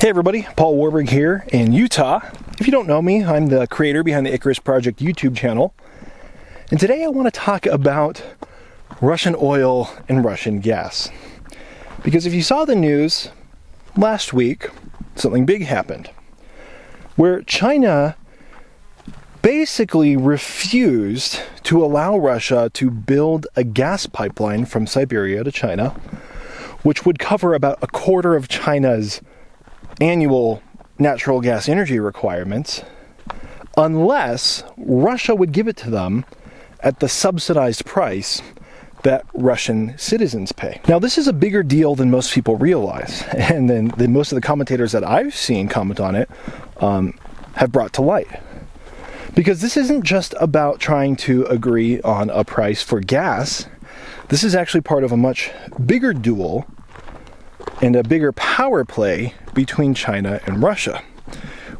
Hey everybody, Paul Warburg here in Utah. If you don't know me, I'm the creator behind the Icarus Project YouTube channel. And today I want to talk about Russian oil and Russian gas. Because if you saw the news last week, something big happened. Where China basically refused to allow Russia to build a gas pipeline from Siberia to China, which would cover about a quarter of China's annual natural gas energy requirements, unless Russia would give it to them at the subsidized price that Russian citizens pay. Now, this is a bigger deal than most people realize, and then most of the commentators that I've seen comment on it have brought to light. Because this isn't just about trying to agree on a price for gas. This is actually part of a much bigger duel and a bigger power play between China and Russia,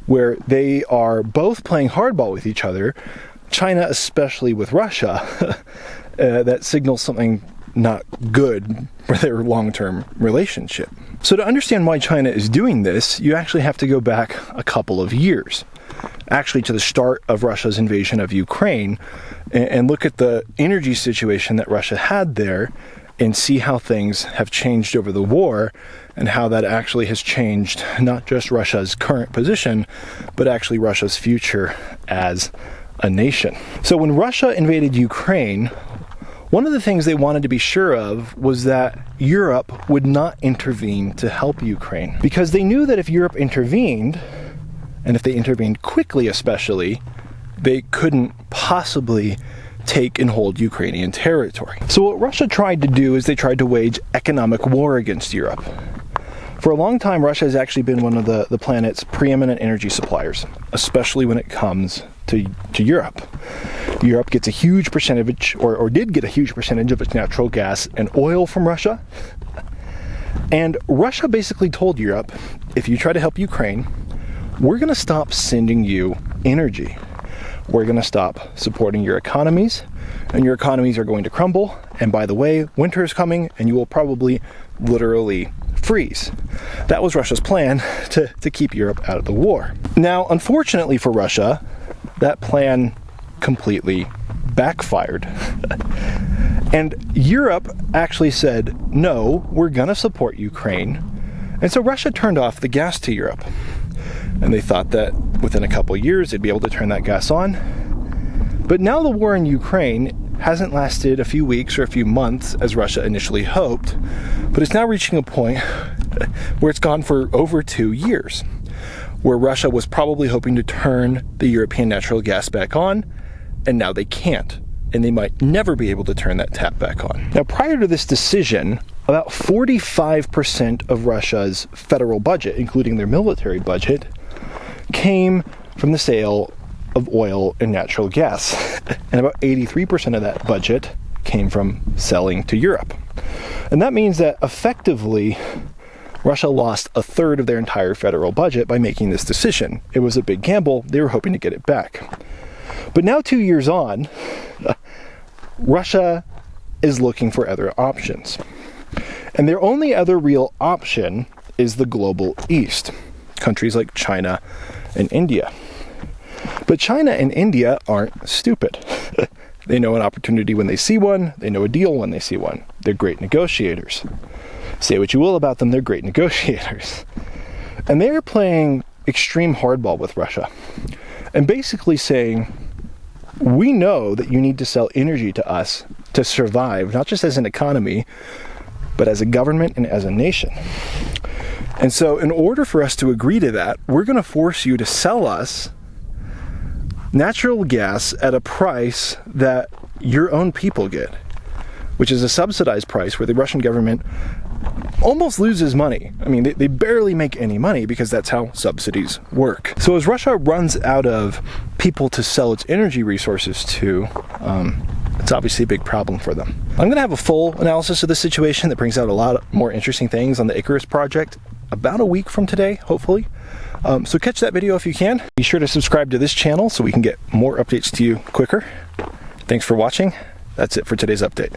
where they are both playing hardball with each other, China especially with Russia. That signals something not good for their long-term relationship. So to understand why China is doing this, you actually have to go back a couple of years, actually to the start of Russia's invasion of Ukraine, and look at the energy situation that Russia had there and see how things have changed over the war and how that actually has changed not just Russia's current position, but actually Russia's future as a nation. So when Russia invaded Ukraine, one of the things they wanted to be sure of was that Europe would not intervene to help Ukraine. Because they knew that if Europe intervened, and if they intervened quickly especially, they couldn't possibly take and hold Ukrainian territory. So what Russia tried to do is they tried to wage economic war against Europe. For a long time, Russia has actually been one of the planet's preeminent energy suppliers, especially when it comes to Europe. Europe gets a huge percentage, or did get a huge percentage of its natural gas and oil from Russia. And Russia basically told Europe, if you try to help Ukraine, we're going to stop sending you energy. We're going to stop supporting your economies, and your economies are going to crumble. And by the way, winter is coming, and you will probably literally freeze. That was Russia's plan to keep Europe out of the war. Now, unfortunately for Russia, that plan completely backfired. And Europe actually said, no, we're going to support Ukraine. And so Russia turned off the gas to Europe. And they thought that within a couple of years they'd be able to turn that gas on. But now the war in Ukraine hasn't lasted a few weeks or a few months as Russia initially hoped, but it's now reaching a point where it's gone for over 2 years, where Russia was probably hoping to turn the European natural gas back on, and now they can't, and they might never be able to turn that tap back on. Now, prior to this decision, about 45% of Russia's federal budget, including their military budget, came from the sale of oil and natural gas. And about 83% of that budget came from selling to Europe. And that means that effectively, Russia lost a third of their entire federal budget by making this decision. It was a big gamble. They were hoping to get it back. But now 2 years on, Russia is looking for other options. And their only other real option is the global East, countries like China and India. But China and India aren't stupid. They know an opportunity when they see one. They know a deal when they see one. They're great negotiators. Say what you will about them, they're great negotiators. And they're playing extreme hardball with Russia. And basically saying, we know that you need to sell energy to us to survive, not just as an economy, but as a government and as a nation. And so in order for us to agree to that, we're going to force you to sell us natural gas at a price that your own people get, which is a subsidized price where the Russian government almost loses money. I mean, they barely make any money because that's how subsidies work. So as Russia runs out of people to sell its energy resources to, it's obviously a big problem for them. I'm going to have a full analysis of the situation that brings out a lot more interesting things on the Icarus project about a week from today, hopefully. So catch that video if you can. Be sure to subscribe to this channel so we can get more updates to you quicker. Thanks for watching. That's it for today's update.